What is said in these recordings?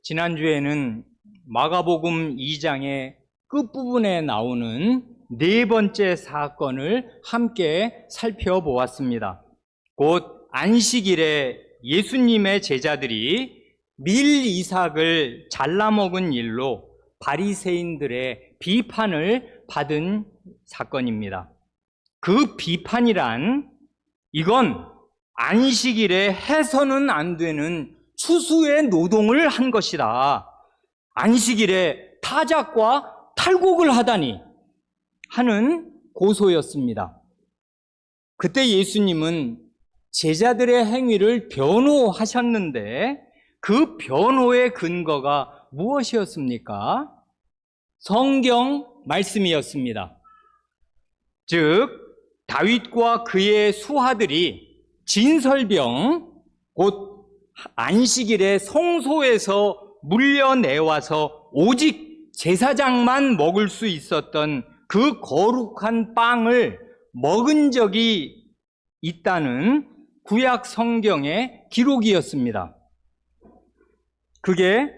지난주에는 마가복음 2장의 끝부분에 나오는 네 번째 사건을 함께 살펴보았습니다. 곧 안식일에 예수님의 제자들이 밀 이삭을 잘라먹은 일로 바리새인들의 비판을 받은 사건입니다. 그 비판이란 이건 안식일에 해서는 안 되는 추수의 노동을 한 것이다. 안식일에 타작과 탈곡을 하다니 하는 고소였습니다. 그때 예수님은 제자들의 행위를 변호하셨는데 그 변호의 근거가 무엇이었습니까? 성경 말씀이었습니다. 즉 다윗과 그의 수하들이 진설병 곧 안식일에 성소에서 물려내와서 오직 제사장만 먹을 수 있었던 그 거룩한 빵을 먹은 적이 있다는 구약 성경의 기록이었습니다. 그게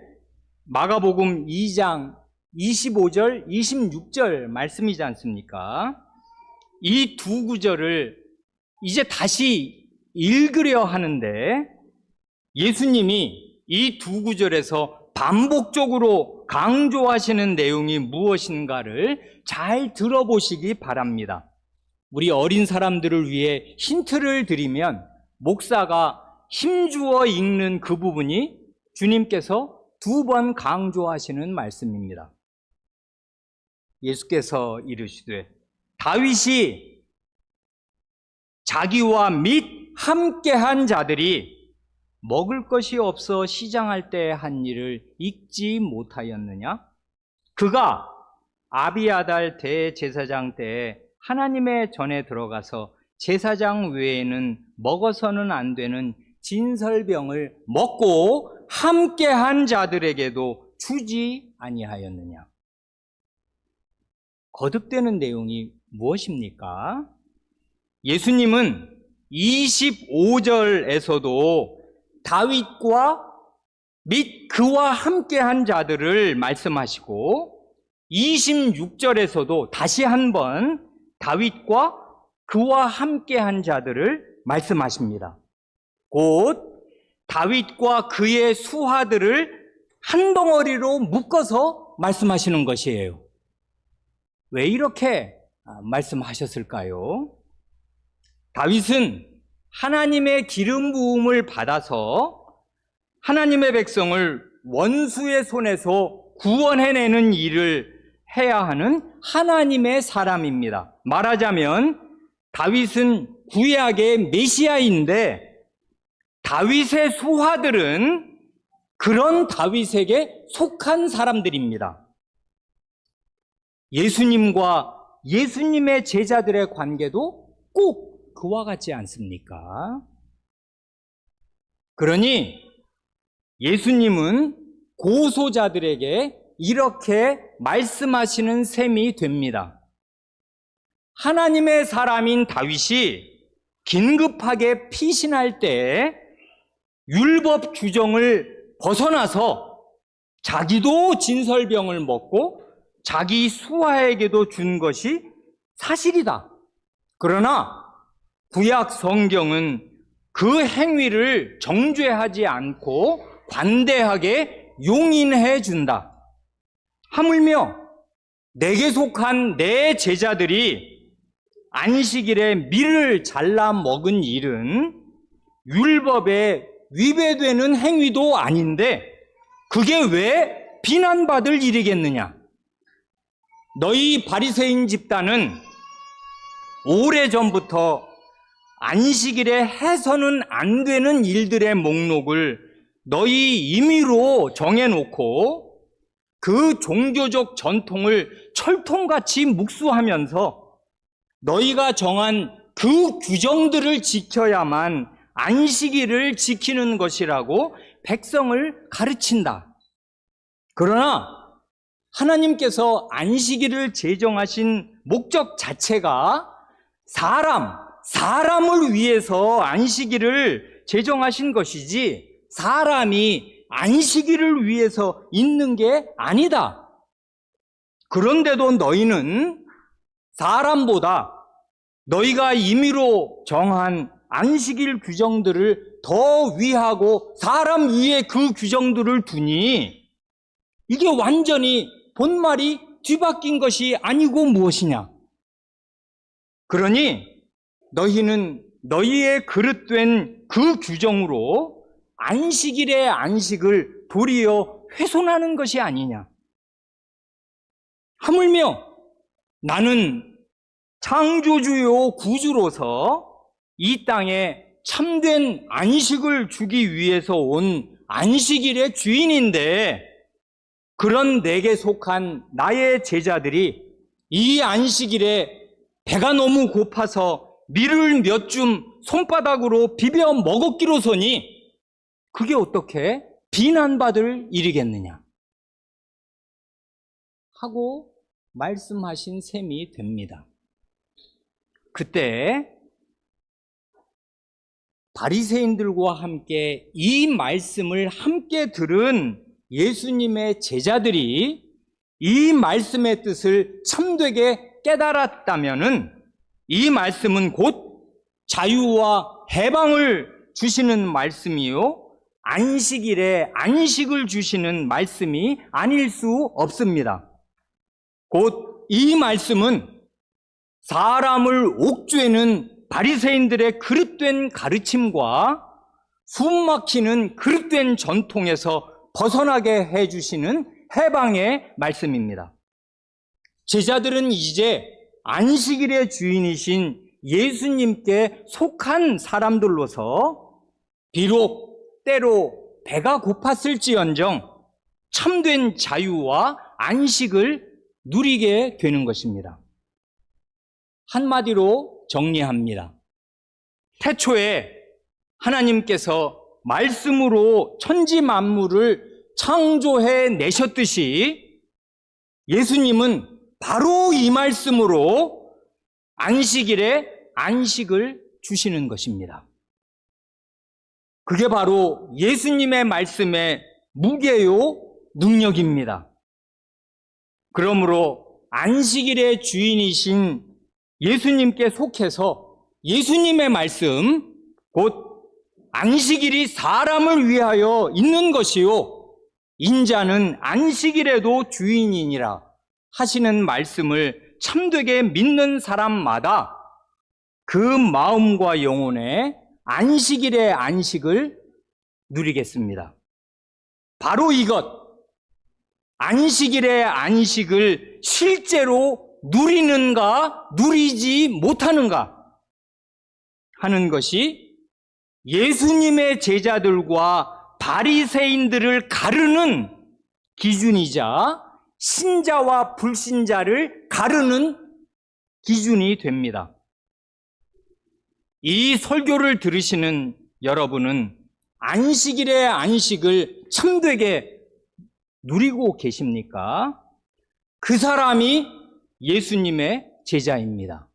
마가복음 2장 25절, 26절 말씀이지 않습니까? 이 두 구절을 이제 다시 읽으려 하는데 예수님이 이 두 구절에서 반복적으로 강조하시는 내용이 무엇인가를 잘 들어보시기 바랍니다. 우리 어린 사람들을 위해 힌트를 드리면 목사가 힘주어 읽는 그 부분이 주님께서 두 번 강조하시는 말씀입니다. 예수께서 이르시되 다윗이 자기와 및 함께한 자들이 먹을 것이 없어 시장할 때 한 일을 잊지 못하였느냐? 그가 아비아달 대제사장 때에 하나님의 전에 들어가서 제사장 외에는 먹어서는 안 되는 진설병을 먹고 함께한 자들에게도 주지 아니하였느냐? 거듭되는 내용이 무엇입니까? 예수님은 25절에서도 다윗과 및 그와 함께한 자들을 말씀하시고 26절에서도 다시 한번 다윗과 그와 함께한 자들을 말씀하십니다. 곧 다윗과 그의 수하들을 한 덩어리로 묶어서 말씀하시는 것이에요. 왜 이렇게 말씀하셨을까요? 다윗은 하나님의 기름 부음을 받아서 하나님의 백성을 원수의 손에서 구원해내는 일을 해야 하는 하나님의 사람입니다. 말하자면 다윗은 구약의 메시아인데 다윗의 수하들은 그런 다윗에게 속한 사람들입니다. 예수님과 예수님의 제자들의 관계도 꼭 그와 같지 않습니까? 그러니 예수님은 고소자들에게 이렇게 말씀하시는 셈이 됩니다. 하나님의 사람인 다윗이 긴급하게 피신할 때 율법 규정을 벗어나서 자기도 진설병을 먹고 자기 수하에게도 준 것이 사실이다. 그러나 구약 성경은 그 행위를 정죄하지 않고 관대하게 용인해 준다. 하물며 내게 속한 내 제자들이 안식일에 밀을 잘라 먹은 일은 율법에 위배되는 행위도 아닌데 그게 왜 비난받을 일이겠느냐? 너희 바리새인 집단은 오래전부터 안식일에 해서는 안 되는 일들의 목록을 너희 임의로 정해놓고 그 종교적 전통을 철통같이 묵수하면서 너희가 정한 그 규정들을 지켜야만 안식일을 지키는 것이라고 백성을 가르친다. 그러나 하나님께서 안식일을 제정하신 목적 자체가 사람을 위해서 안식일을 제정하신 것이지 사람이 안식일을 위해서 있는 게 아니다. 그런데도 너희는 사람보다 너희가 임의로 정한 안식일 규정들을 더 위하고 사람 위에 그 규정들을 두니 이게 완전히 본말이 뒤바뀐 것이 아니고 무엇이냐. 그러니 너희는 너희의 그릇된 그 규정으로 안식일의 안식을 도리어 훼손하는 것이 아니냐. 하물며 나는 창조주요 구주로서 이 땅에 참된 안식을 주기 위해서 온 안식일의 주인인데 그런 내게 속한 나의 제자들이 이 안식일에 배가 너무 고파서 밀을 몇 줌 손바닥으로 비벼 먹었기로서니 그게 어떻게 비난받을 일이겠느냐 하고 말씀하신 셈이 됩니다. 그때 바리새인들과 함께 이 말씀을 함께 들은 예수님의 제자들이 이 말씀의 뜻을 참되게 깨달았다면은 이 말씀은 곧 자유와 해방을 주시는 말씀이요 안식일에 안식을 주시는 말씀이 아닐 수 없습니다. 곧 이 말씀은 사람을 옥죄는 바리새인들의 그릇된 가르침과 숨막히는 그릇된 전통에서 벗어나게 해주시는 해방의 말씀입니다. 제자들은 이제 안식일의 주인이신 예수님께 속한 사람들로서 비록 때로 배가 고팠을지언정 참된 자유와 안식을 누리게 되는 것입니다. 한마디로 정리합니다. 태초에 하나님께서 말씀으로 천지 만물을 창조해 내셨듯이 예수님은 바로 이 말씀으로 안식일에 안식을 주시는 것입니다. 그게 바로 예수님의 말씀의 무게요 능력입니다. 그러므로 안식일의 주인이신 예수님께 속해서 예수님의 말씀, 곧 안식일이 사람을 위하여 있는 것이요 인자는 안식일에도 주인이니라 하시는 말씀을 참되게 믿는 사람마다 그 마음과 영혼의 안식일의 안식을 누리겠습니다. 바로 이것, 안식일의 안식을 실제로 누리는가 누리지 못하는가 하는 것이 예수님의 제자들과 바리새인들을 가르는 기준이자 신자와 불신자를 가르는 기준이 됩니다. 이 설교를 들으시는 여러분은 안식일의 안식을 참되게 누리고 계십니까? 그 사람이 예수님의 제자입니다.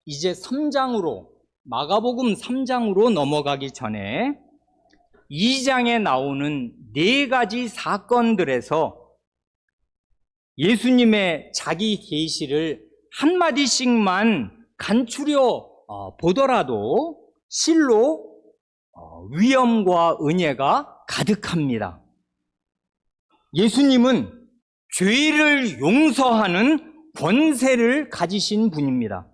이제 3장으로, 마가복음 3장으로 넘어가기 전에 2장에 나오는 4가지 사건들에서 예수님의 자기 계시를 한마디씩만 간추려 보더라도 실로 위엄과 은혜가 가득합니다. 예수님은 죄를 용서하는 권세를 가지신 분입니다.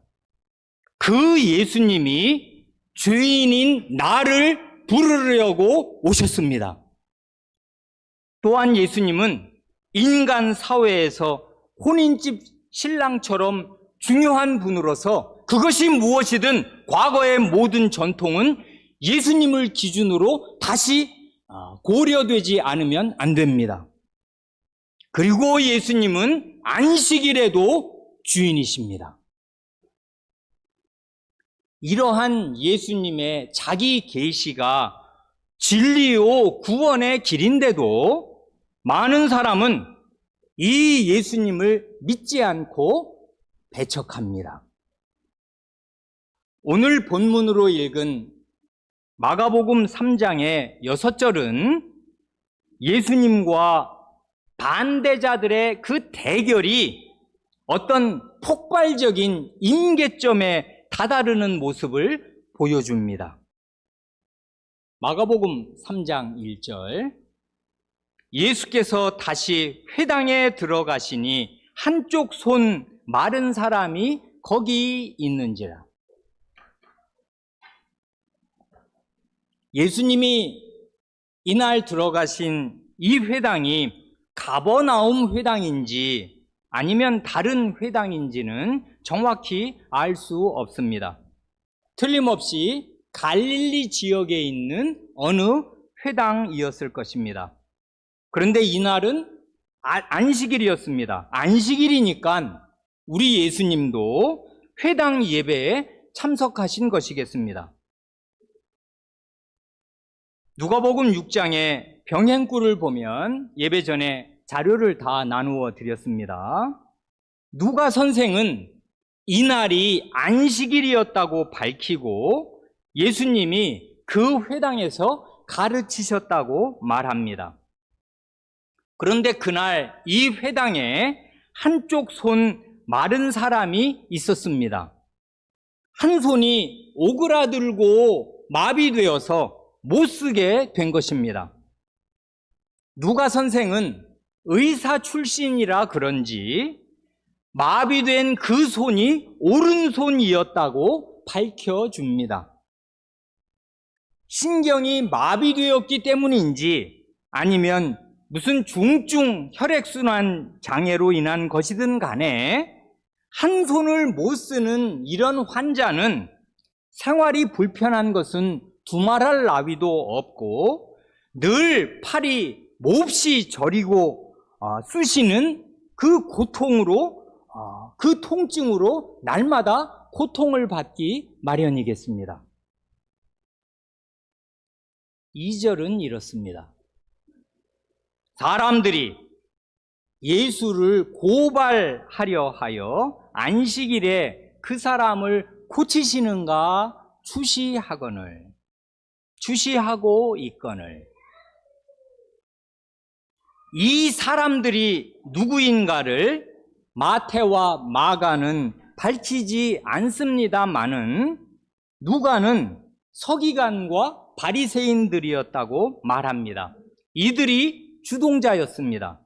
그 예수님이 죄인인 나를 부르려고 오셨습니다. 또한 예수님은 인간 사회에서 혼인집 신랑처럼 중요한 분으로서 그것이 무엇이든 과거의 모든 전통은 예수님을 기준으로 다시 고려되지 않으면 안 됩니다. 그리고 예수님은 안식일에도 주인이십니다. 이러한 예수님의 자기 계시가 진리요 구원의 길인데도 많은 사람은 이 예수님을 믿지 않고 배척합니다. 오늘 본문으로 읽은 마가복음 3장의 6절은 예수님과 반대자들의 그 대결이 어떤 폭발적인 임계점에 다다르는 모습을 보여줍니다. 마가복음 3장 1절, 예수께서 다시 회당에 들어가시니 한쪽 손 마른 사람이 거기 있는지라. 예수님이 이날 들어가신 이 회당이 가버나움 회당인지 아니면 다른 회당인지는 정확히 알 수 없습니다. 틀림없이 갈릴리 지역에 있는 어느 회당이었을 것입니다. 그런데 이날은 안식일이었습니다. 안식일이니까 우리 예수님도 회당 예배에 참석하신 것이겠습니다. 누가복음 6장의 병행구를 보면 예배 전에 자료를 다 나누어 드렸습니다. 누가 선생은 이날이 안식일이었다고 밝히고 예수님이 그 회당에서 가르치셨다고 말합니다. 그런데 그날 이 회당에 한쪽 손 마른 사람이 있었습니다. 한 손이 오그라들고 마비되어서 못 쓰게 된 것입니다. 누가 선생은 의사 출신이라 그런지 마비된 그 손이 오른손이었다고 밝혀줍니다. 신경이 마비되었기 때문인지 아니면 무슨 중증 혈액순환 장애로 인한 것이든 간에 한 손을 못 쓰는 이런 환자는 생활이 불편한 것은 두말할 나위도 없고 늘 팔이 몹시 저리고 쑤시는 그 고통으로 그 통증으로 날마다 고통을 받기 마련이겠습니다. 2절은 이렇습니다. 사람들이 예수를 고발하려 하여 안식일에 그 사람을 고치시는가 주시하고 있거늘. 이 사람들이 누구인가를 마태와 마가는 밝히지 않습니다마는 누가는 서기관과 바리새인들이었다고 말합니다. 이들이 주동자였습니다.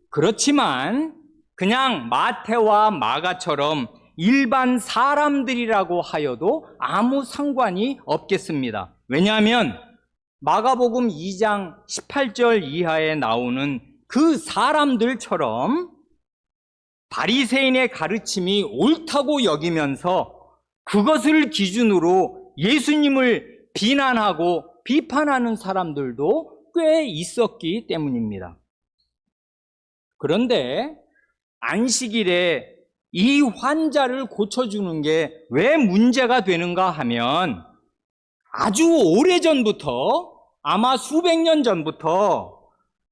그렇지만 그냥 마태와 마가처럼 일반 사람들이라고 하여도 아무 상관이 없겠습니다. 왜냐하면 마가복음 2장 18절 이하에 나오는 그 사람들처럼 바리새인의 가르침이 옳다고 여기면서 그것을 기준으로 예수님을 비난하고 비판하는 사람들도 꽤 있었기 때문입니다. 그런데 안식일에 이 환자를 고쳐주는 게 왜 문제가 되는가 하면 아주 오래전부터 아마 수백 년 전부터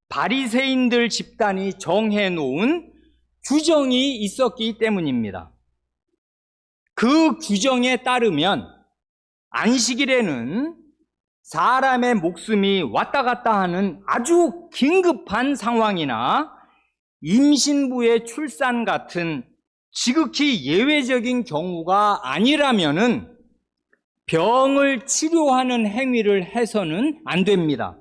바리새인들 집단이 정해놓은 규정이 있었기 때문입니다. 그 규정에 따르면 안식일에는 사람의 목숨이 왔다 갔다 하는 아주 긴급한 상황이나 임신부의 출산 같은 지극히 예외적인 경우가 아니라면은 병을 치료하는 행위를 해서는 안 됩니다.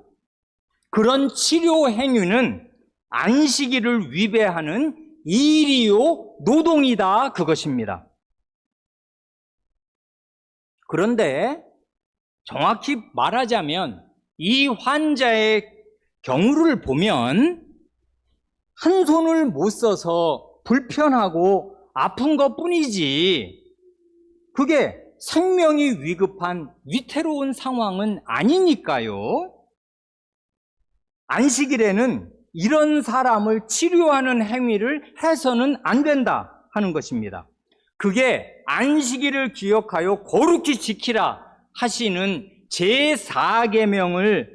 그런 치료 행위는 안식일을 위배하는 일이요 노동이다 그것입니다. 그런데 정확히 말하자면 이 환자의 경우를 보면 한 손을 못 써서 불편하고 아픈 것뿐이지 그게 생명이 위급한 위태로운 상황은 아니니까요. 안식일에는 이런 사람을 치료하는 행위를 해서는 안 된다 하는 것입니다. 그게 안식일을 기억하여 거룩히 지키라 하시는 제4계명에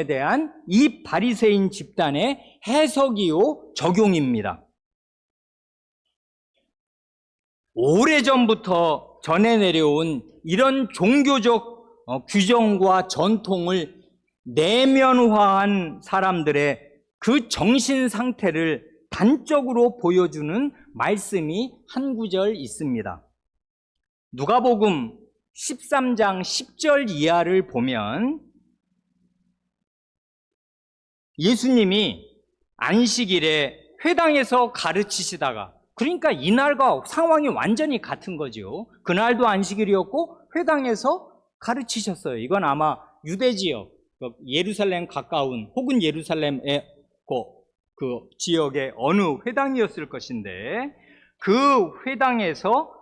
대한 이 바리새인 집단의 해석이요 적용입니다. 오래전부터 전해 내려온 이런 종교적 규정과 전통을 내면화한 사람들의 그 정신 상태를 단적으로 보여주는 말씀이 한 구절 있습니다. 누가복음 13장 10절 이하를 보면 예수님이 안식일에 회당에서 가르치시다가, 그러니까 이날과 상황이 완전히 같은 거죠. 그날도 안식일이었고 회당에서 가르치셨어요. 이건 아마 유대 지역, 예루살렘 가까운 혹은 예루살렘의 그 지역의 어느 회당이었을 것인데, 그 회당에서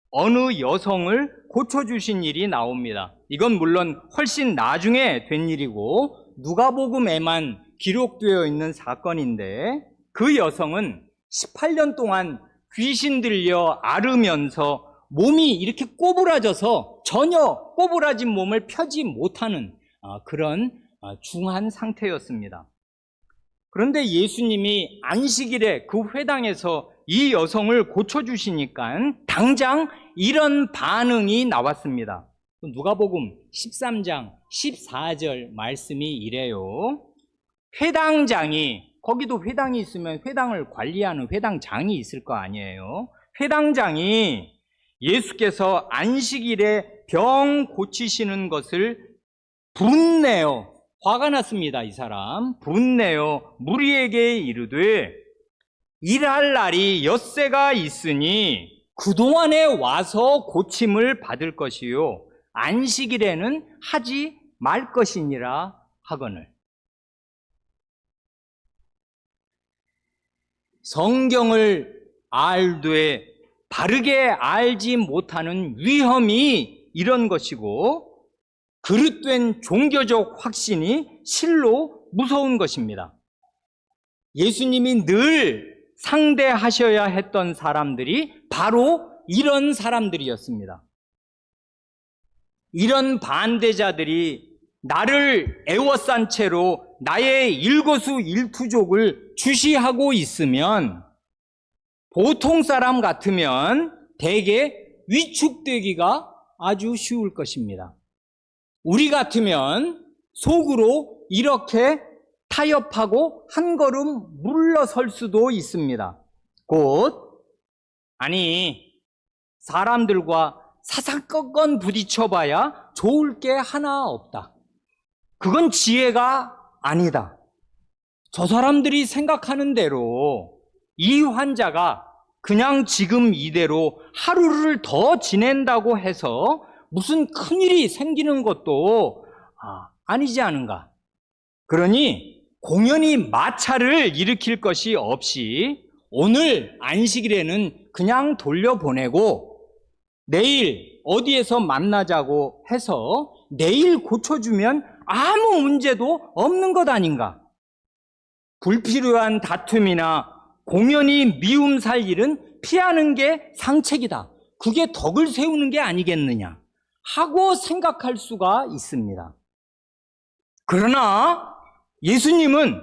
어느 여성을 고쳐주신 일이 나옵니다. 이건 물론 훨씬 나중에 된 일이고 누가복음에만 기록되어 있는 사건인데, 그 여성은 18년 동안 귀신 들려 앓으면서 몸이 이렇게 꼬부라져서 전혀 꼬부라진 몸을 펴지 못하는 그런 중한 상태였습니다. 그런데 예수님이 안식일에 그 회당에서 이 여성을 고쳐주시니까 당장 이런 반응이 나왔습니다. 누가복음 13장 14절 말씀이 이래요. 회당장이, 거기도 회당이 있으면 회당을 관리하는 회당장이 있을 거 아니에요. 회당장이 예수께서 안식일에 병 고치시는 것을 분내어, 화가 났습니다. 이 사람 분내어 무리에게 이르되, 일할 날이 엿새가 있으니 그동안에 와서 고침을 받을 것이요 안식일에는 하지 말 것이니라 하거늘. 성경을 알되 바르게 알지 못하는 위험이 이런 것이고, 그릇된 종교적 확신이 실로 무서운 것입니다. 예수님이 늘 상대하셔야 했던 사람들이 바로 이런 사람들이었습니다. 이런 반대자들이 나를 애워싼 채로 나의 일거수일투족을 주시하고 있으면 보통 사람 같으면 대개 위축되기가 아주 쉬울 것입니다. 우리 같으면 속으로 이렇게 타협하고 한 걸음 물러설 수도 있습니다. 곧, 아니, 사람들과 사사건건 부딪혀봐야 좋을 게 하나 없다. 그건 지혜가 아니다. 저 사람들이 생각하는 대로 이 환자가 그냥 지금 이대로 하루를 더 지낸다고 해서 무슨 큰일이 생기는 것도 아니지 않은가. 그러니 공연히 마찰을 일으킬 것이 없이 오늘 안식일에는 그냥 돌려보내고 내일 어디에서 만나자고 해서 내일 고쳐주면 아무 문제도 없는 것 아닌가. 불필요한 다툼이나 공연히 미움 살 일은 피하는 게 상책이다. 그게 덕을 세우는 게 아니겠느냐 하고 생각할 수가 있습니다. 그러나 예수님은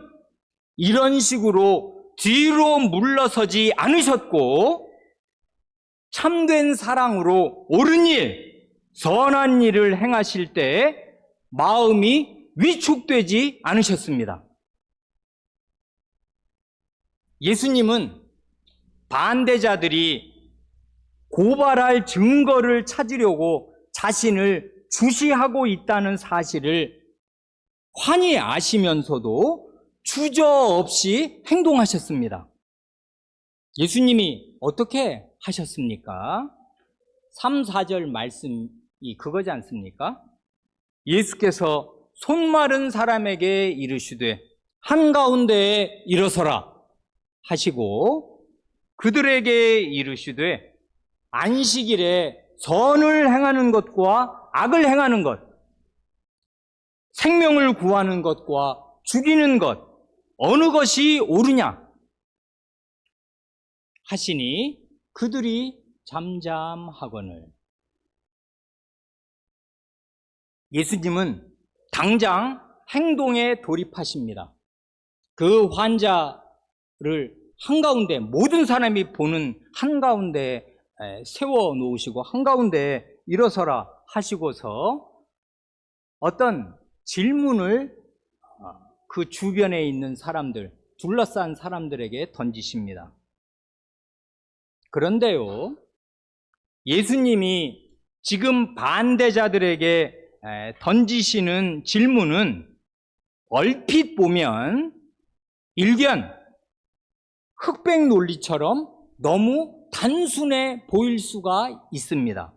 이런 식으로 뒤로 물러서지 않으셨고, 참된 사랑으로 옳은 일, 선한 일을 행하실 때 마음이 위축되지 않으셨습니다. 예수님은 반대자들이 고발할 증거를 찾으려고 자신을 주시하고 있다는 사실을 환히 아시면서도 주저없이 행동하셨습니다. 예수님이 어떻게 하셨습니까? 3, 4절 말씀이 그거지 않습니까? 예수께서 손 마른 사람에게 이르시되 한가운데에 일어서라 하시고, 그들에게 이르시되 안식일에 선을 행하는 것과 악을 행하는 것, 생명을 구하는 것과 죽이는 것, 어느 것이 옳으냐 하시니 그들이 잠잠하거늘. 예수님은 당장 행동에 돌입하십니다. 그 환자를 한가운데, 모든 사람이 보는 한가운데에 세워 놓으시고 한가운데에 일어서라 하시고서 어떤 질문을 그 주변에 있는 사람들, 둘러싼 사람들에게 던지십니다. 그런데요, 예수님이 지금 반대자들에게 던지시는 질문은 얼핏 보면 일견 흑백 논리처럼 너무 단순해 보일 수가 있습니다.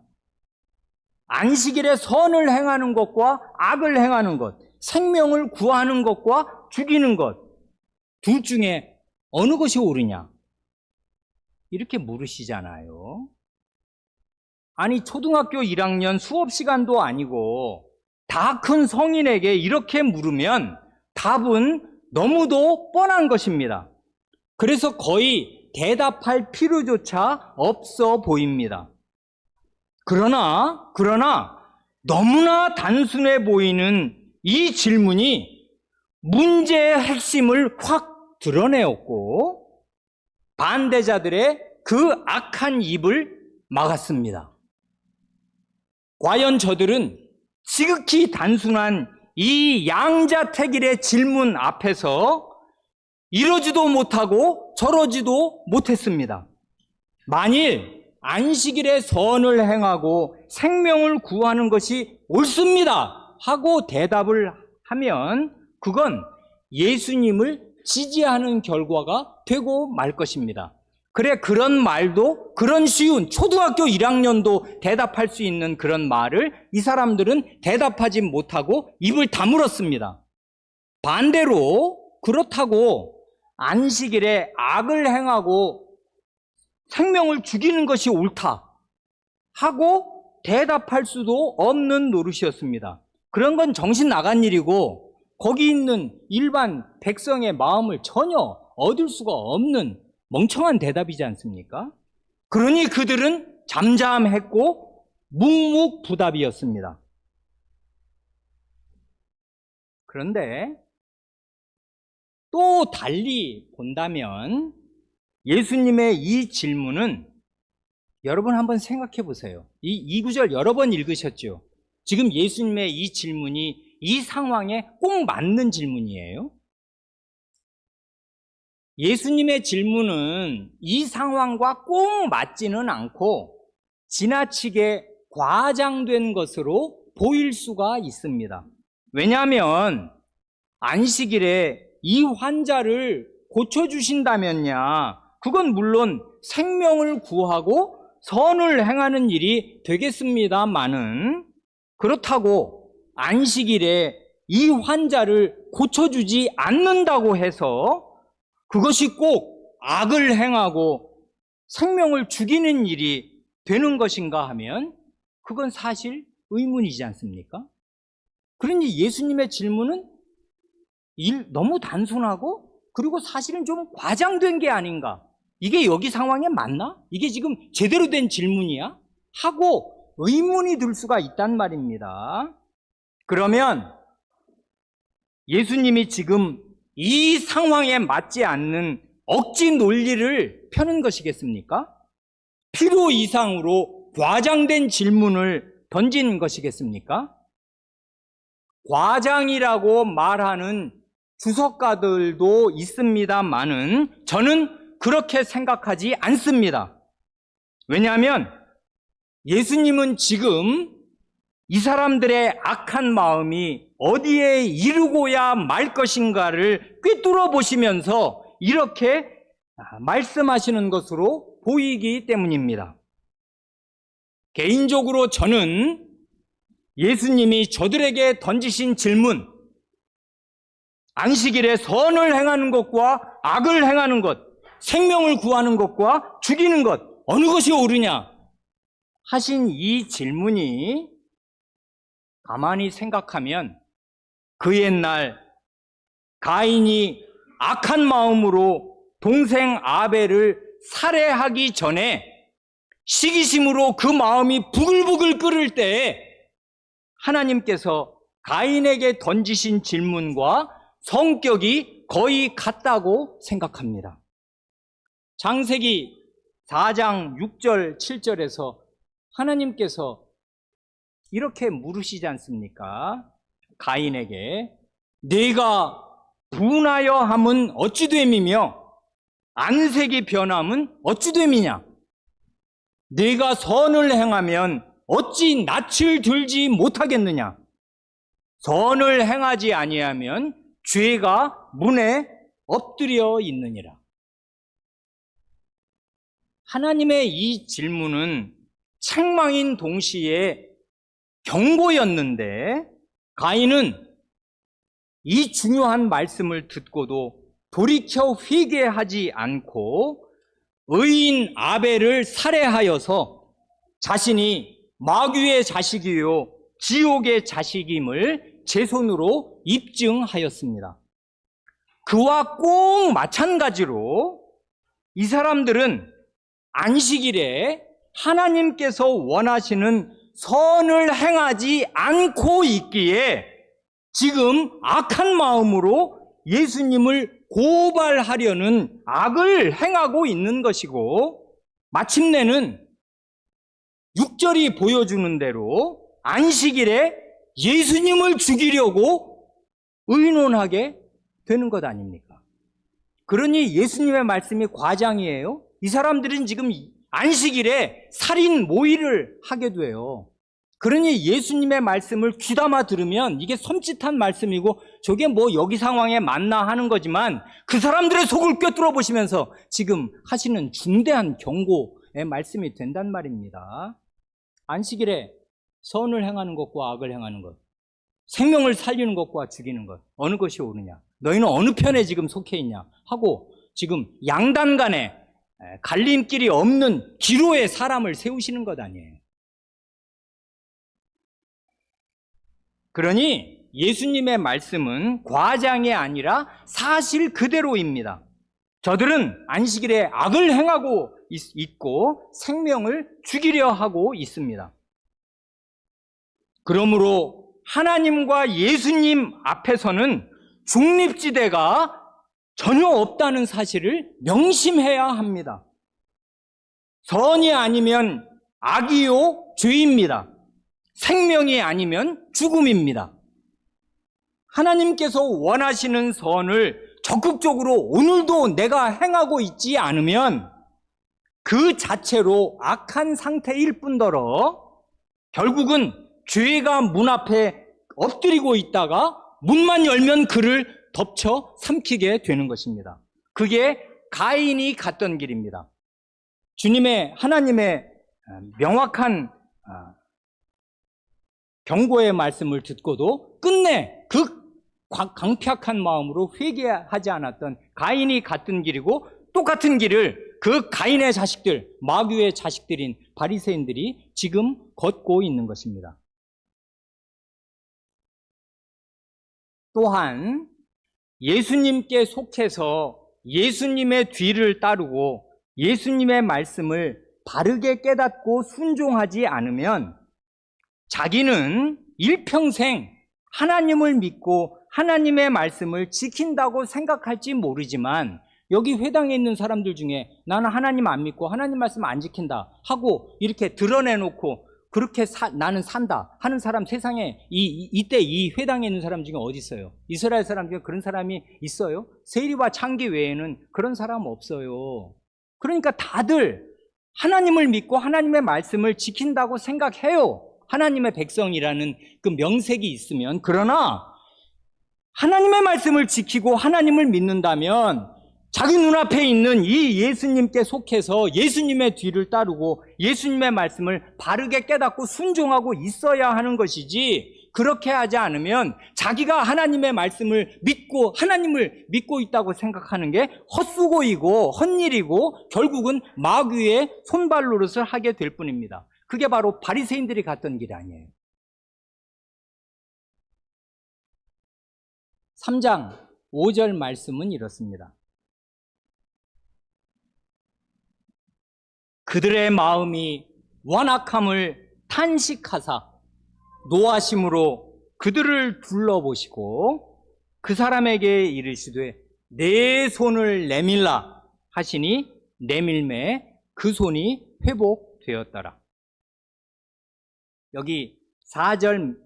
안식일에 선을 행하는 것과 악을 행하는 것, 생명을 구하는 것과 죽이는 것, 둘 중에 어느 것이 옳으냐? 이렇게 물으시잖아요. 아니, 초등학교 1학년 수업 시간도 아니고 다 큰 성인에게 이렇게 물으면 답은 너무도 뻔한 것입니다. 그래서 거의 대답할 필요조차 없어 보입니다. 그러나 너무나 단순해 보이는 이 질문이 문제의 핵심을 확 드러내었고 반대자들의 그 악한 입을 막았습니다. 과연 저들은 지극히 단순한 이 양자택일의 질문 앞에서 이러지도 못하고 저러지도 못했습니다. 만일 안식일에 선을 행하고 생명을 구하는 것이 옳습니다 하고 대답을 하면 그건 예수님을 지지하는 결과가 되고 말 것입니다. 그래, 그런 말도, 그런 쉬운 초등학교 1학년도 대답할 수 있는 그런 말을 이 사람들은 대답하지 못하고 입을 다물었습니다. 반대로 그렇다고 안식일에 악을 행하고 생명을 죽이는 것이 옳다 하고 대답할 수도 없는 노릇이었습니다. 그런 건 정신 나간 일이고 거기 있는 일반 백성의 마음을 전혀 얻을 수가 없는 멍청한 대답이지 않습니까? 그러니 그들은 잠잠했고 묵묵부답이었습니다. 그런데 또 달리 본다면 예수님의 이 질문은 여러분 한번 생각해 보세요. 이 구절 여러 번 읽으셨죠? 지금 예수님의 이 질문이 이 상황에 꼭 맞는 질문이에요. 예수님의 질문은 이 상황과 꼭 맞지는 않고 지나치게 과장된 것으로 보일 수가 있습니다. 왜냐하면 안식일에 이 환자를 고쳐주신다면야 그건 물론 생명을 구하고 선을 행하는 일이 되겠습니다마는 그렇다고 안식일에 이 환자를 고쳐주지 않는다고 해서 그것이 꼭 악을 행하고 생명을 죽이는 일이 되는 것인가 하면 그건 사실 의문이지 않습니까? 그러니 예수님의 질문은 너무 단순하고 그리고 사실은 좀 과장된 게 아닌가? 이게 여기 상황에 맞나? 이게 지금 제대로 된 질문이야? 하고 의문이 들 수가 있단 말입니다. 그러면 예수님이 지금 이 상황에 맞지 않는 억지 논리를 펴는 것이겠습니까? 필요 이상으로 과장된 질문을 던진 것이겠습니까? 과장이라고 말하는 주석가들도 있습니다만은 저는 그렇게 생각하지 않습니다. 왜냐하면 예수님은 지금 이 사람들의 악한 마음이 어디에 이르고야 말 것인가를 꿰뚫어 보시면서 이렇게 말씀하시는 것으로 보이기 때문입니다. 개인적으로 저는 예수님이 저들에게 던지신 질문, 안식일에 선을 행하는 것과 악을 행하는 것, 생명을 구하는 것과 죽이는 것, 어느 것이 옳으냐 하신 이 질문이 가만히 생각하면 그 옛날 가인이 악한 마음으로 동생 아벨을 살해하기 전에 시기심으로 그 마음이 부글부글 끓을 때에 하나님께서 가인에게 던지신 질문과 성격이 거의 같다고 생각합니다. 창세기 4장 6절 7절에서 하나님께서 이렇게 물으시지 않습니까? 가인에게 네가 분하여 함은 어찌 됨이며 안색이 변함은 어찌 됨이냐? 네가 선을 행하면 어찌 낯을 들지 못하겠느냐? 선을 행하지 아니하면 죄가 문에 엎드려 있느니라. 하나님의 이 질문은 책망인 동시에 경고였는데 가인은 이 중요한 말씀을 듣고도 돌이켜 회개하지 않고 의인 아벨을 살해하여서 자신이 마귀의 자식이요 지옥의 자식임을 제 손으로 입증하였습니다. 그와 꼭 마찬가지로 이 사람들은 안식일에 하나님께서 원하시는 선을 행하지 않고 있기에 지금 악한 마음으로 예수님을 고발하려는 악을 행하고 있는 것이고, 마침내는 6절이 보여주는 대로 안식일에 예수님을 죽이려고 의논하게 되는 것 아닙니까? 그러니 예수님의 말씀이 과장이에요. 이 사람들은 지금 안식일에 살인 모의를 하게 돼요. 그러니 예수님의 말씀을 귀담아 들으면 이게 섬찟한 말씀이고 저게 뭐 여기 상황에 맞나 하는 거지만 그 사람들의 속을 꿰뚫어 보시면서 지금 하시는 중대한 경고의 말씀이 된단 말입니다. 안식일에 선을 행하는 것과 악을 행하는 것, 생명을 살리는 것과 죽이는 것, 어느 것이 옳으냐? 너희는 어느 편에 지금 속해 있냐? 하고 지금 양단 간에 갈림길이 없는 기로에 사람을 세우시는 것 아니에요. 그러니 예수님의 말씀은 과장이 아니라 사실 그대로입니다. 저들은 안식일에 악을 행하고 있고 생명을 죽이려 하고 있습니다. 그러므로 하나님과 예수님 앞에서는 중립지대가 전혀 없다는 사실을 명심해야 합니다. 선이 아니면 악이요 죄입니다. 생명이 아니면 죽음입니다. 하나님께서 원하시는 선을 적극적으로 오늘도 내가 행하고 있지 않으면 그 자체로 악한 상태일 뿐더러 결국은 죄가 문 앞에 엎드리고 있다가 문만 열면 그를 덮쳐 삼키게 되는 것입니다. 그게 가인이 갔던 길입니다. 하나님의 명확한 경고의 말씀을 듣고도 끝내 그 강팍한 마음으로 회개하지 않았던 가인이 갔던 길이고, 똑같은 길을 그 가인의 자식들, 마귀의 자식들인 바리새인들이 지금 걷고 있는 것입니다. 또한 예수님께 속해서 예수님의 뒤를 따르고 예수님의 말씀을 바르게 깨닫고 순종하지 않으면 자기는 일평생 하나님을 믿고 하나님의 말씀을 지킨다고 생각할지 모르지만, 여기 회당에 있는 사람들 중에 나는 하나님 안 믿고 하나님 말씀 안 지킨다 하고 이렇게 드러내놓고 그렇게 나는 산다 하는 사람 세상에 이때 이 회당에 있는 사람 중에 어디 있어요? 이스라엘 사람 중에 그런 사람이 있어요? 세리와 창기 외에는 그런 사람 없어요. 그러니까 다들 하나님을 믿고 하나님의 말씀을 지킨다고 생각해요. 하나님의 백성이라는 그 명색이 있으면. 그러나 하나님의 말씀을 지키고 하나님을 믿는다면 자기 눈앞에 있는 이 예수님께 속해서 예수님의 뒤를 따르고 예수님의 말씀을 바르게 깨닫고 순종하고 있어야 하는 것이지, 그렇게 하지 않으면 자기가 하나님의 말씀을 믿고 하나님을 믿고 있다고 생각하는 게 헛수고이고 헛일이고 결국은 마귀의 손발노릇을 하게 될 뿐입니다. 그게 바로 바리새인들이 갔던 길이 아니에요. 3장 5절 말씀은 이렇습니다. 그들의 마음이 완악함을 탄식하사 노하심으로 그들을 둘러보시고 그 사람에게 이르시되 내 손을 내밀라 하시니 내밀매 그 손이 회복되었더라. 여기 4절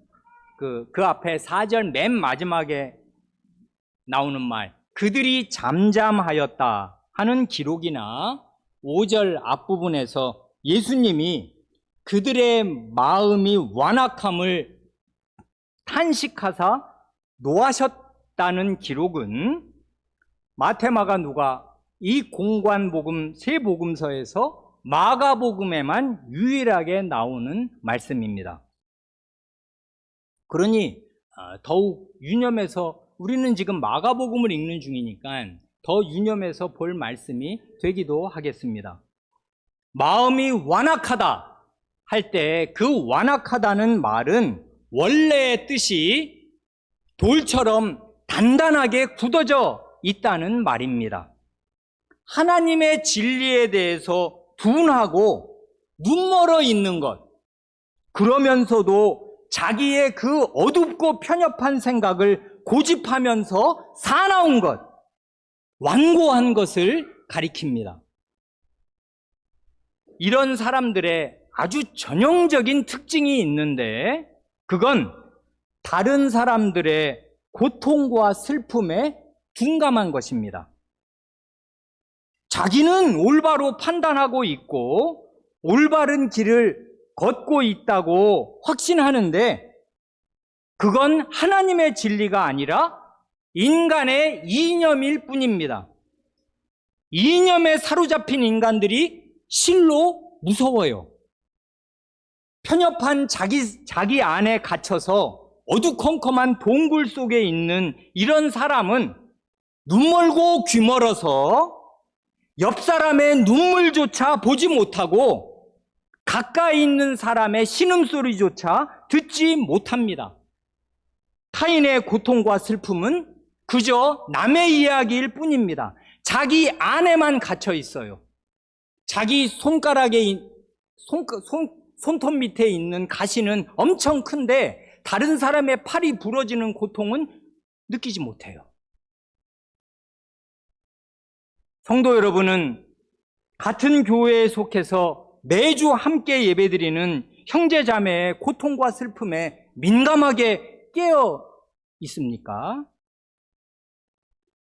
그 앞에 4절 맨 마지막에 나오는 말, 그들이 잠잠하였다 하는 기록이나 5절 앞부분에서 예수님이 그들의 마음이 완악함을 탄식하사 노하셨다는 기록은 마태, 마가, 누가 이 공관복음 세 복음서에서 마가복음에만 유일하게 나오는 말씀입니다. 그러니 더욱 유념해서, 우리는 지금 마가복음을 읽는 중이니까 더 유념해서 볼 말씀이 되기도 하겠습니다. 마음이 완악하다 할 때 그 완악하다는 말은 원래의 뜻이 돌처럼 단단하게 굳어져 있다는 말입니다. 하나님의 진리에 대해서 둔하고 눈멀어 있는 것, 그러면서도 자기의 그 어둡고 편협한 생각을 고집하면서 사나운 것, 완고한 것을 가리킵니다. 이런 사람들의 아주 전형적인 특징이 있는데, 그건 다른 사람들의 고통과 슬픔에 둔감한 것입니다. 자기는 올바로 판단하고 있고 올바른 길을 걷고 있다고 확신하는데, 그건 하나님의 진리가 아니라 인간의 이념일 뿐입니다. 이념에 사로잡힌 인간들이 실로 무서워요. 편협한 자기 안에 갇혀서 어두컴컴한 동굴 속에 있는 이런 사람은 눈멀고 귀멀어서 옆 사람의 눈물조차 보지 못하고 가까이 있는 사람의 신음소리조차 듣지 못합니다. 타인의 고통과 슬픔은 그저 남의 이야기일 뿐입니다. 자기 안에만 갇혀 있어요. 자기 손가락에 손톱 밑에 있는 가시는 엄청 큰데 다른 사람의 팔이 부러지는 고통은 느끼지 못해요. 성도 여러분은 같은 교회에 속해서 매주 함께 예배드리는 형제자매의 고통과 슬픔에 민감하게 깨어 있습니까?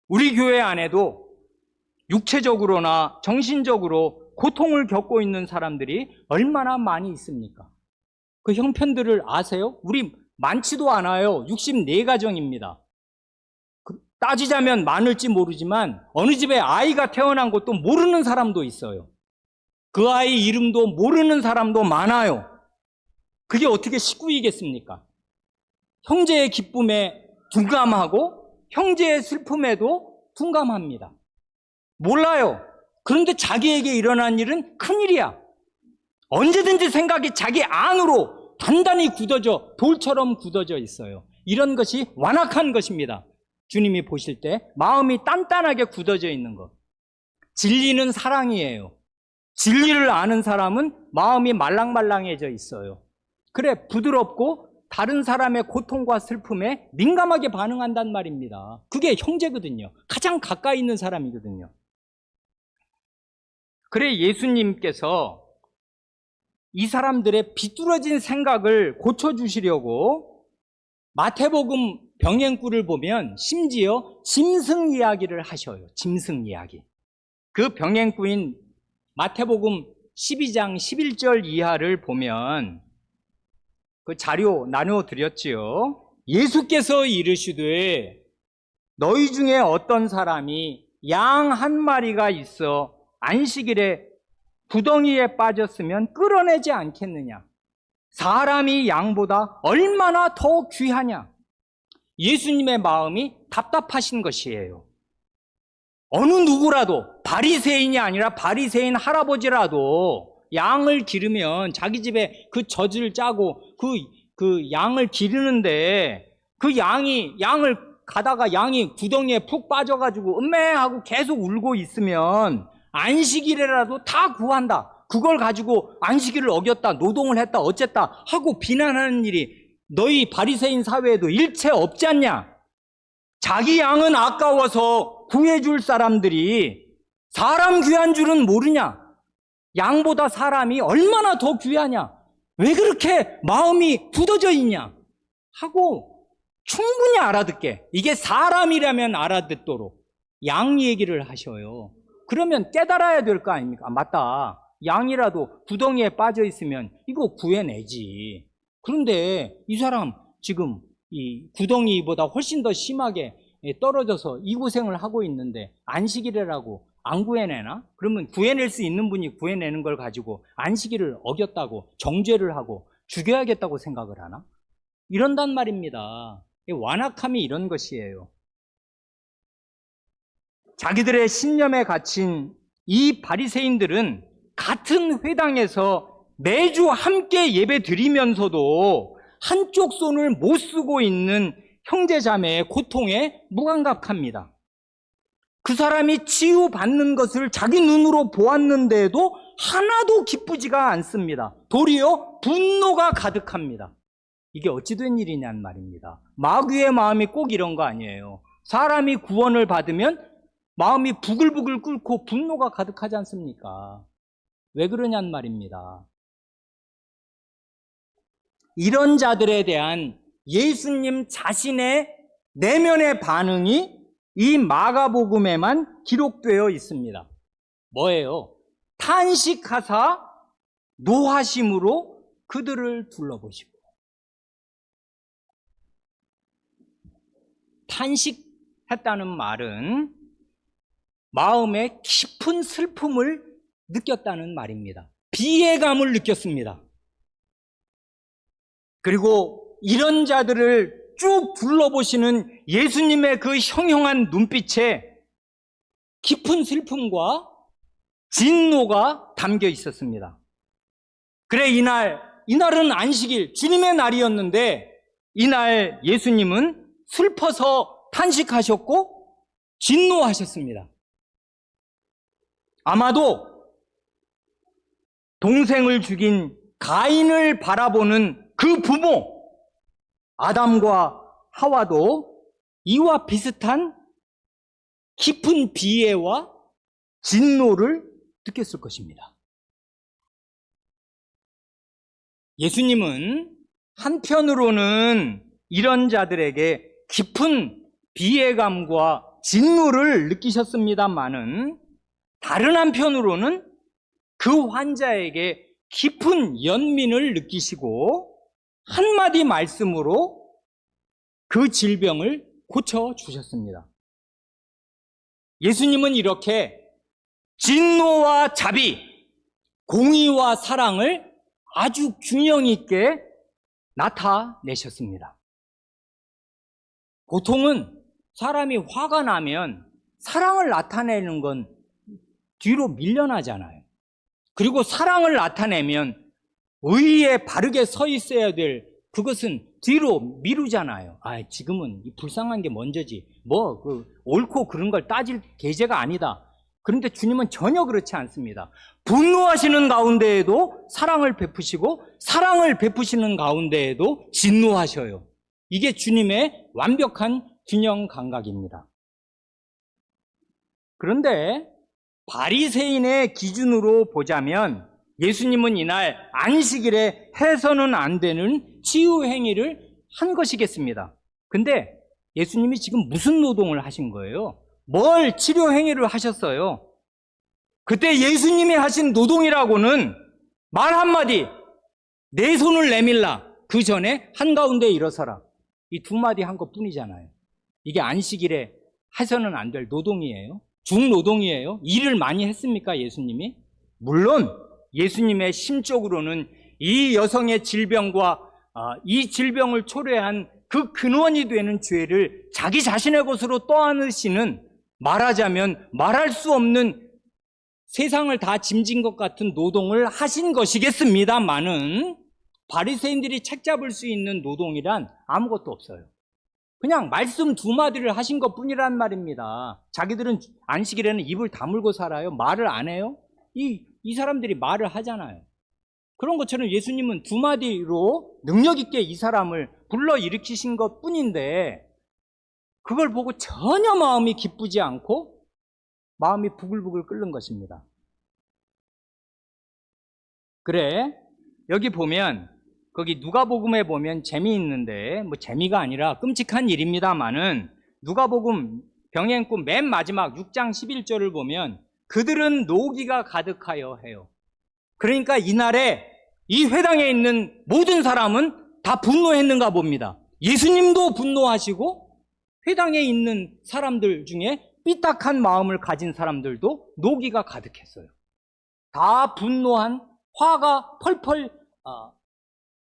우리 교회 안에도 육체적으로나 정신적으로 고통을 겪고 있는 사람들이 얼마나 많이 있습니까? 그 형편들을 아세요? 우리 많지도 않아요. 64가정입니다. 따지자면 많을지 모르지만 어느 집에 아이가 태어난 것도 모르는 사람도 있어요. 그 아이 이름도 모르는 사람도 많아요. 그게 어떻게 식구이겠습니까? 형제의 기쁨에 둔감하고 형제의 슬픔에도 둔감합니다. 몰라요. 그런데 자기에게 일어난 일은 큰일이야. 언제든지 생각이 자기 안으로 단단히 굳어져, 돌처럼 굳어져 있어요. 이런 것이 완악한 것입니다. 주님이 보실 때 마음이 단단하게 굳어져 있는 것. 진리는 사랑이에요. 진리를 아는 사람은 마음이 말랑말랑해져 있어요. 그래, 부드럽고 다른 사람의 고통과 슬픔에 민감하게 반응한단 말입니다. 그게 형제거든요. 가장 가까이 있는 사람이거든요. 그래, 예수님께서 이 사람들의 비뚤어진 생각을 고쳐주시려고 마태복음 병행꾼을 보면 심지어 짐승 이야기를 하셔요. 짐승 이야기. 그 병행꾼인 마태복음 12장 11절 이하를 보면 그 자료 나눠드렸지요. 예수께서 이르시되 너희 중에 어떤 사람이 양 한 마리가 있어 안식일에 구덩이에 빠졌으면 끌어내지 않겠느냐? 사람이 양보다 얼마나 더 귀하냐? 예수님의 마음이 답답하신 것이에요. 어느 누구라도, 바리새인이 아니라 바리새인 할아버지라도 양을 기르면 자기 집에 그 젖을 짜고 그 양을 기르는데 그 양을 가다가 양이 구덩이에 푹 빠져가지고 음메하고 계속 울고 있으면 안식일에라도 다 구한다. 그걸 가지고 안식일을 어겼다, 노동을 했다, 어쨌다 하고 비난하는 일이 너희 바리새인 사회에도 일체 없지 않냐? 자기 양은 아까워서 구해줄 사람들이 사람 귀한 줄은 모르냐? 양보다 사람이 얼마나 더 귀하냐? 왜 그렇게 마음이 굳어져 있냐? 하고 충분히 알아듣게, 이게 사람이라면 알아듣도록 양 얘기를 하셔요. 그러면 깨달아야 될 거 아닙니까? 아, 맞다. 양이라도 구덩이에 빠져 있으면 이거 구해내지. 그런데 이 사람 지금 이 구덩이보다 훨씬 더 심하게 떨어져서 이 고생을 하고 있는데 안식일이라고 안 구해내나? 그러면 구해낼 수 있는 분이 구해내는 걸 가지고 안식일을 어겼다고 정죄를 하고 죽여야겠다고 생각을 하나? 이런단 말입니다. 완악함이 이런 것이에요. 자기들의 신념에 갇힌 이 바리새인들은 같은 회당에서 매주 함께 예배 드리면서도 한쪽 손을 못 쓰고 있는 형제자매의 고통에 무감각합니다. 그 사람이 치유받는 것을 자기 눈으로 보았는데도 하나도 기쁘지가 않습니다. 도리어 분노가 가득합니다. 이게 어찌 된 일이냔 말입니다. 마귀의 마음이 꼭 이런 거 아니에요. 사람이 구원을 받으면 마음이 부글부글 끓고 분노가 가득하지 않습니까? 왜 그러냔 말입니다. 이런 자들에 대한 예수님 자신의 내면의 반응이 이 마가복음에만 기록되어 있습니다. 뭐예요? 탄식하사 노하심으로 그들을 둘러보시고. 탄식했다는 말은 마음에 깊은 슬픔을 느꼈다는 말입니다. 비애감을 느꼈습니다. 그리고 이런 자들을 쭉 둘러보시는 예수님의 그 형형한 눈빛에 깊은 슬픔과 진노가 담겨 있었습니다. 그래, 이날은 안식일, 주님의 날이었는데 이날 예수님은 슬퍼서 탄식하셨고 진노하셨습니다. 아마도 동생을 죽인 가인을 바라보는 그 부모 아담과 하와도 이와 비슷한 깊은 비애와 진노를 느꼈을 것입니다. 예수님은 한편으로는 이런 자들에게 깊은 비애감과 진노를 느끼셨습니다마는 다른 한편으로는 그 환자에게 깊은 연민을 느끼시고 한마디 말씀으로 그 질병을 고쳐주셨습니다. 예수님은 이렇게 진노와 자비, 공의와 사랑을 아주 균형 있게 나타내셨습니다. 보통은 사람이 화가 나면 사랑을 나타내는 건 뒤로 밀려나잖아요. 그리고 사랑을 나타내면 의에 바르게 서 있어야 될 그것은 뒤로 미루잖아요. 지금은 불쌍한 게 먼저지. 옳고 그런 걸 따질 계제가 아니다. 그런데 주님은 전혀 그렇지 않습니다. 분노하시는 가운데에도 사랑을 베푸시고 사랑을 베푸시는 가운데에도 진노하셔요. 이게 주님의 완벽한 균형 감각입니다. 그런데 바리새인의 기준으로 보자면 예수님은 이날 안식일에 해서는 안 되는 치유 행위를 한 것이겠습니다. 근데 예수님이 지금 무슨 노동을 하신 거예요? 뭘 치료 행위를 하셨어요? 그때 예수님이 하신 노동이라고는 말 한마디, 내 손을 내밀라, 그 전에 한가운데 일어서라, 이 두 마디 한 것뿐이잖아요. 이게 안식일에 해서는 안 될 노동이에요? 중노동이에요? 일을 많이 했습니까, 예수님이? 물론 예수님의 심적으로는 이 여성의 질병과 이 질병을 초래한 그 근원이 되는 죄를 자기 자신의 것으로 떠안으시는, 말하자면 말할 수 없는 세상을 다 짐진 것 같은 노동을 하신 것이겠습니다마는 바리새인들이 책잡을 수 있는 노동이란 아무것도 없어요. 그냥 말씀 두 마디를 하신 것뿐이란 말입니다. 자기들은 안식일에는 입을 다물고 살아요. 말을 안 해요. 이 사람들이 말을 하잖아요. 그런 것처럼 예수님은 두 마디로 능력 있게 이 사람을 불러일으키신 것뿐인데 그걸 보고 전혀 마음이 기쁘지 않고 마음이 부글부글 끓는 것입니다. 그래, 여기 보면 거기 누가복음에 보면 재미있는데, 뭐 재미가 아니라 끔찍한 일입니다만은, 누가복음 병행꾼 맨 마지막 6장 11절을 보면 그들은 노기가 가득하여 해요. 그러니까 이날에 이 회당에 있는 모든 사람은 다 분노했는가 봅니다. 예수님도 분노하시고 회당에 있는 사람들 중에 삐딱한 마음을 가진 사람들도 노기가 가득했어요. 다 분노한, 화가 펄펄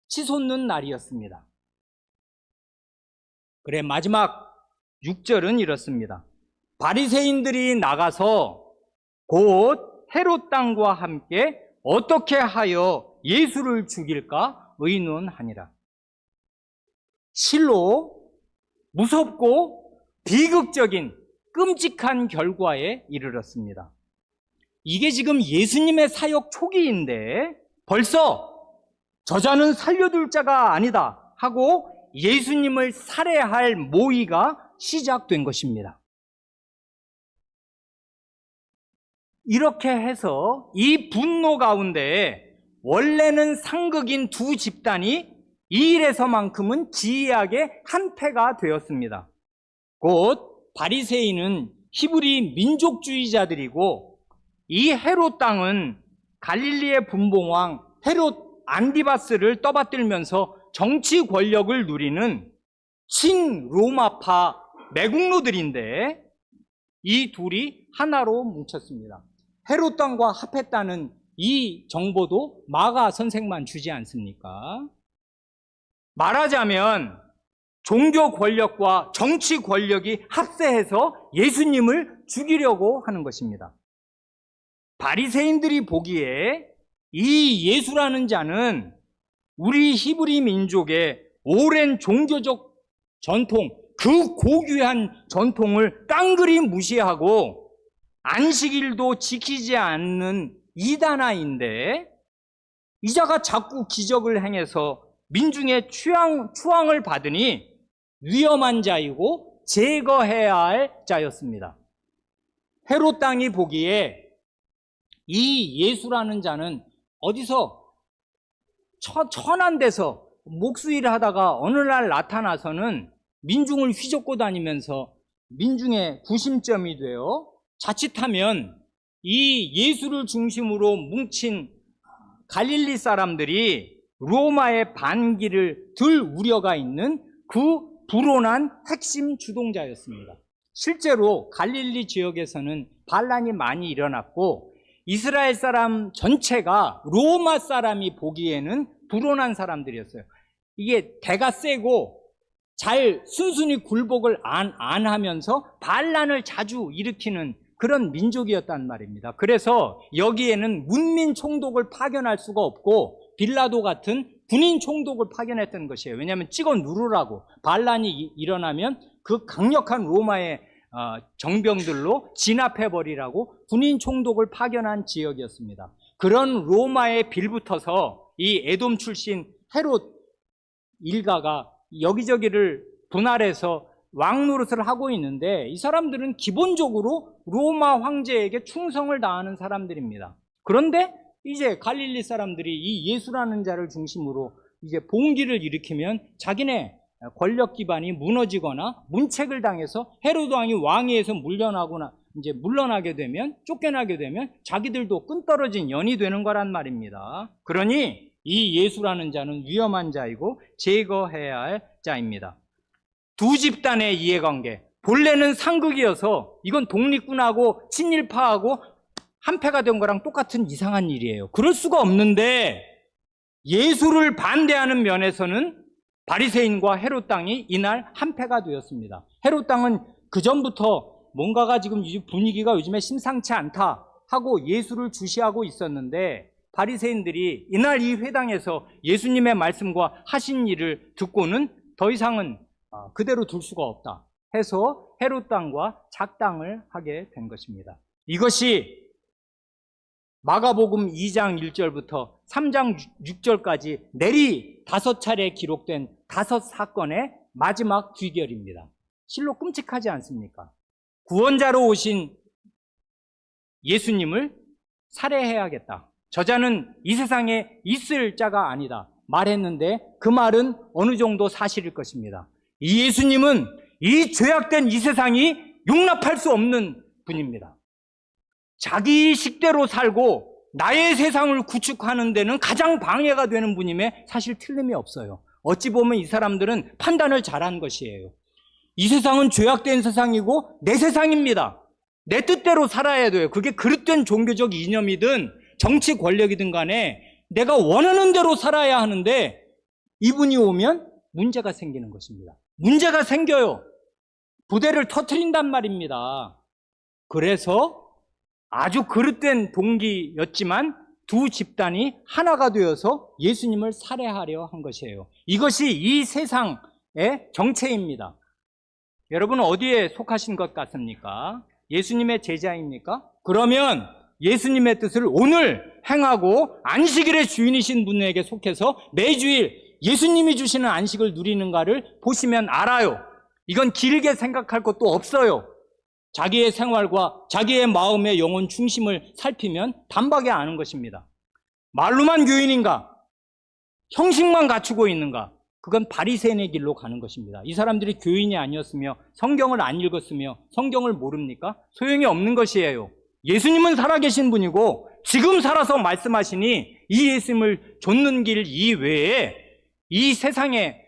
치솟는 날이었습니다. 그래, 마지막 6절은 이렇습니다. 바리새인들이 나가서 곧 헤롯 땅과 함께 어떻게 하여 예수를 죽일까 의논하니라. 실로 무섭고 비극적인 끔찍한 결과에 이르렀습니다. 이게 지금 예수님의 사역 초기인데 벌써 저자는 살려둘 자가 아니다 하고 예수님을 살해할 모의가 시작된 것입니다. 이렇게 해서 이 분노 가운데 원래는 상극인 두 집단이 이 일에서만큼은 기이하게 한패가 되었습니다. 곧 바리새인은 히브리 민족주의자들이고 이 헤롯 땅은 갈릴리의 분봉왕 헤롯 안디바스를 떠받들면서 정치 권력을 누리는 친로마파 매국노들인데 이 둘이 하나로 뭉쳤습니다. 헤롯 땅과 합했다는 이 정보도 마가 선생만 주지 않습니까? 말하자면 종교 권력과 정치 권력이 합세해서 예수님을 죽이려고 하는 것입니다. 바리새인들이 보기에 이 예수라는 자는 우리 히브리 민족의 오랜 종교적 전통, 그 고귀한 전통을 깡그리 무시하고 안식일도 지키지 않는 이단아인데 이 자가 자꾸 기적을 행해서 민중의 추앙을 받으니 위험한 자이고 제거해야 할 자였습니다. 헤롯 땅이 보기에 이 예수라는 자는 어디서 천한 데서 목수일을 하다가 어느 날 나타나서는 민중을 휘젓고 다니면서 민중의 구심점이 되어 자칫하면 이 예수를 중심으로 뭉친 갈릴리 사람들이 로마의 반기를 들 우려가 있는 그 불온한 핵심 주동자였습니다. 실제로 갈릴리 지역에서는 반란이 많이 일어났고 이스라엘 사람 전체가 로마 사람이 보기에는 불온한 사람들이었어요. 이게 대가 세고 잘 순순히 굴복을 안 하면서 반란을 자주 일으키는 그런 민족이었단 말입니다. 그래서 여기에는 문민 총독을 파견할 수가 없고 빌라도 같은 군인 총독을 파견했던 것이에요. 왜냐하면 찍어 누르라고, 반란이 일어나면 그 강력한 로마의 정병들로 진압해버리라고 군인 총독을 파견한 지역이었습니다. 그런 로마에 빌붙어서 이 에돔 출신 헤롯 일가가 여기저기를 분할해서 왕 노릇을 하고 있는데 이 사람들은 기본적으로 로마 황제에게 충성을 다하는 사람들입니다. 그런데 이제 갈릴리 사람들이 이 예수라는 자를 중심으로 이제 봉기를 일으키면 자기네 권력 기반이 무너지거나 문책을 당해서 헤로드 왕이 왕위에서 물러나게 되면, 쫓겨나게 되면 자기들도 끈떨어진 연이 되는 거란 말입니다. 그러니 이 예수라는 자는 위험한 자이고 제거해야 할 자입니다. 두 집단의 이해관계, 본래는 상극이어서 이건 독립군하고 친일파하고 한패가 된 거랑 똑같은 이상한 일이에요. 그럴 수가 없는데 예수를 반대하는 면에서는 바리새인과 헤롯 땅이 이날 한패가 되었습니다. 헤롯 땅은 그전부터 뭔가가 지금 분위기가 요즘에 심상치 않다 하고 예수를 주시하고 있었는데 바리새인들이 이날 이 회당에서 예수님의 말씀과 하신 일을 듣고는 더 이상은 그대로 둘 수가 없다 해서 헤롯 땅과 작당을 하게 된 것입니다. 이것이 마가복음 2장 1절부터 3장 6절까지 내리 5차례 기록된 5사건의 마지막 귀결입니다. 실로 끔찍하지 않습니까? 구원자로 오신 예수님을 살해해야겠다. 저자는 이 세상에 있을 자가 아니다. 말했는데 그 말은 어느 정도 사실일 것입니다. 이 예수님은 이 죄악된 이 세상이 용납할 수 없는 분입니다. 자기 식대로 살고 나의 세상을 구축하는 데는 가장 방해가 되는 분임에 사실 틀림이 없어요. 어찌 보면 이 사람들은 판단을 잘한 것이에요. 이 세상은 죄악된 세상이고 내 세상입니다. 내 뜻대로 살아야 돼요. 그게 그릇된 종교적 이념이든 정치 권력이든 간에 내가 원하는 대로 살아야 하는데 이분이 오면 문제가 생기는 것입니다. 문제가 생겨요. 부대를 터뜨린단 말입니다. 그래서 아주 그릇된 동기였지만 두 집단이 하나가 되어서 예수님을 살해하려 한 것이에요. 이것이 이 세상의 정체입니다. 여러분 어디에 속하신 것 같습니까? 예수님의 제자입니까? 그러면 예수님의 뜻을 오늘 행하고 안식일의 주인이신 분에게 속해서 매주일 예수님이 주시는 안식을 누리는가를 보시면 알아요. 이건 길게 생각할 것도 없어요. 자기의 생활과 자기의 마음의 영혼 중심을 살피면 단박에 아는 것입니다. 말로만 교인인가? 형식만 갖추고 있는가? 그건 바리새인의 길로 가는 것입니다. 이 사람들이 교인이 아니었으며 성경을 안 읽었으며 성경을 모릅니까? 소용이 없는 것이에요. 예수님은 살아계신 분이고 지금 살아서 말씀하시니 이 예수님을 좇는 길 이외에 이 세상에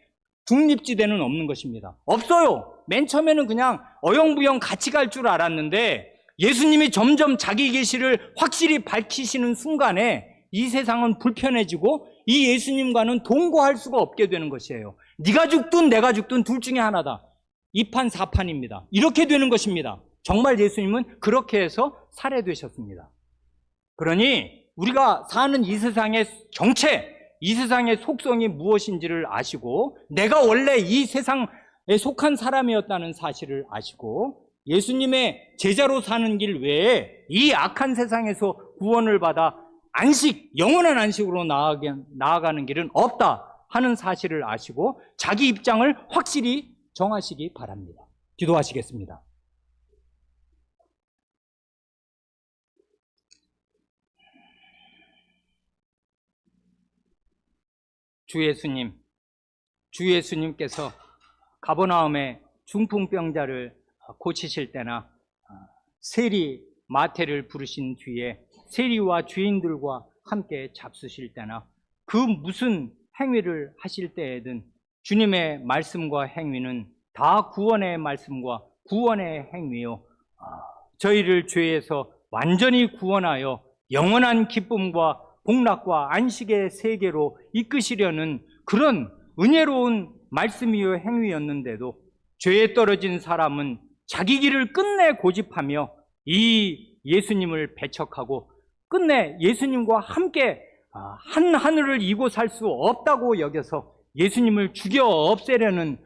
중립지대는 없는 것입니다. 없어요. 맨 처음에는 그냥 어영부영 같이 갈 줄 알았는데 예수님이 점점 자기 계시를 확실히 밝히시는 순간에 이 세상은 불편해지고 이 예수님과는 동거할 수가 없게 되는 것이에요. 네가 죽든 내가 죽든 둘 중에 하나다. 2판 4판입니다. 이렇게 되는 것입니다. 정말 예수님은 그렇게 해서 살해되셨습니다. 그러니 우리가 사는 이 세상의 정체, 이 세상의 속성이 무엇인지를 아시고 내가 원래 이 세상에 속한 사람이었다는 사실을 아시고 예수님의 제자로 사는 길 외에 이 악한 세상에서 구원을 받아 안식, 영원한 안식으로 나아가는 길은 없다 하는 사실을 아시고 자기 입장을 확실히 정하시기 바랍니다. 기도하시겠습니다. 주 예수님께서 가버나움의 중풍병자를 고치실 때나 세리 마태를 부르신 뒤에 세리와 죄인들과 함께 잡수실 때나 그 무슨 행위를 하실 때에든 주님의 말씀과 행위는 다 구원의 말씀과 구원의 행위요, 저희를 죄에서 완전히 구원하여 영원한 기쁨과 복락과 안식의 세계로 이끄시려는 그런 은혜로운 말씀이요 행위였는데도 죄에 떨어진 사람은 자기 길을 끝내 고집하며 이 예수님을 배척하고 끝내 예수님과 함께 한 하늘을 이고 살 수 없다고 여겨서 예수님을 죽여 없애려는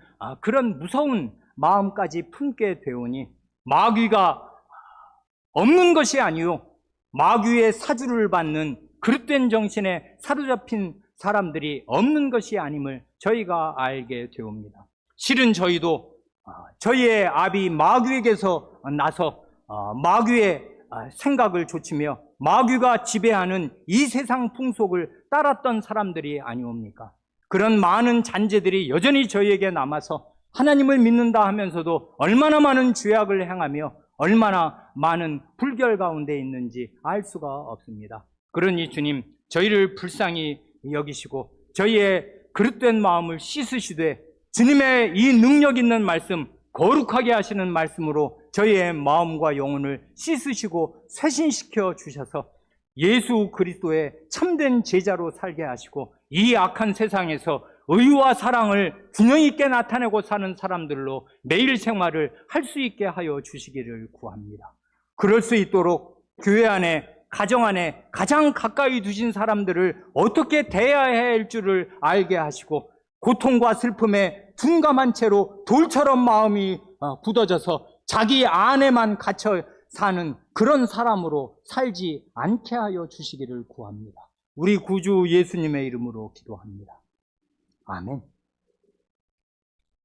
그런 무서운 마음까지 품게 되오니 마귀가 없는 것이 아니요 마귀의 사주를 받는 그릇된 정신에 사로잡힌 사람들이 없는 것이 아님을 저희가 알게 되옵니다. 실은 저희도 저희의 아비 마귀에게서 나서 마귀의 생각을 좇으며 마귀가 지배하는 이 세상 풍속을 따랐던 사람들이 아니옵니까? 그런 많은 잔재들이 여전히 저희에게 남아서 하나님을 믿는다 하면서도 얼마나 많은 죄악을 행하며 얼마나 많은 불결 가운데 있는지 알 수가 없습니다. 그러니 주님, 저희를 불쌍히 여기시고 저희의 그릇된 마음을 씻으시되 주님의 이 능력 있는 말씀, 거룩하게 하시는 말씀으로 저희의 마음과 영혼을 씻으시고 쇄신시켜 주셔서 예수 그리스도의 참된 제자로 살게 하시고 이 악한 세상에서 의와 사랑을 균형 있게 나타내고 사는 사람들로 매일 생활을 할 수 있게 하여 주시기를 구합니다. 그럴 수 있도록 교회 안에, 가정 안에 가장 가까이 두신 사람들을 어떻게 대해야 할 줄을 알게 하시고 고통과 슬픔에 둔감한 채로 돌처럼 마음이 굳어져서 자기 안에만 갇혀 사는 그런 사람으로 살지 않게 하여 주시기를 구합니다. 우리 구주 예수님의 이름으로 기도합니다. 아멘.